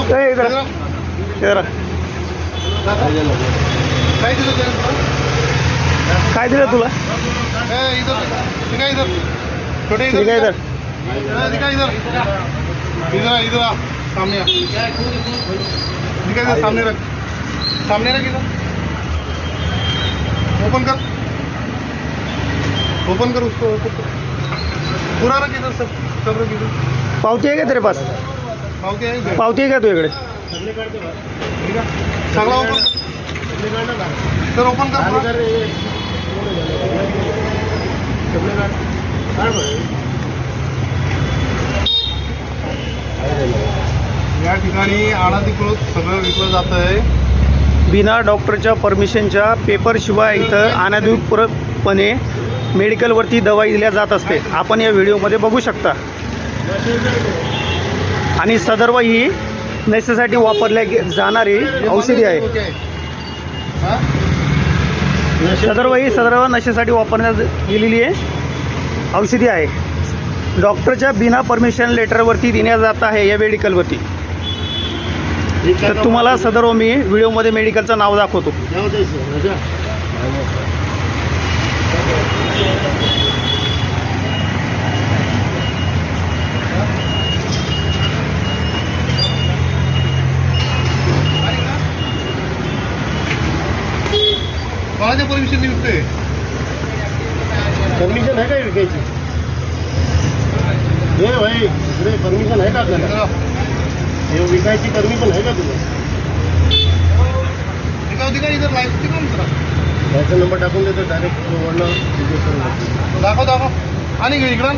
इधर इधर काय दिलं तुला? छोटे ठीक आहे इधर इधर सामने सामने रख इधर ओपन कर उसको पूरा रख इधर सब रख इधर पावती आहे का तेरे पास? पावती आहे पावती आहे का तुझ्याकडे? सगळा ओपन तर ओपन कर या ठिकाणी अनधिकृत सगळं विकलं जात आहे. बिना डॉक्टरच्या परमिशनच्या पेपरशिवाय इथं अनधिकृतपणे मेडिकलवरती दवाई दिल्या जात असते. आपण या व्हिडिओमध्ये बघू शकता. आणि सदर्भ ही नशेसाठी वापरल्या जाणारी औषधी आहे. सदर्भ नशेसाठी वापरण्यात गेलेली आहे औषधी आहे. डॉक्टरच्या बिना परमिशन लेटरवरती देण्यात जात आहे या मेडिकलवरती. तर तुम्हाला सदर्भ मी व्हिडिओमध्ये मेडिकलचं नाव दाखवतो. कोणाच्या परमिशन विकतोय? परमिशन आहे का विकायची? हे भाई इकडे परमिशन आहे का आपल्याला? हे विकायची परमिशन आहे का तुला? दिखा इधर लाईफ दिखा ना जरा. त्याचा नंबर टाकून देतो डायरेक्ट वरनं दाखव आणि इकडं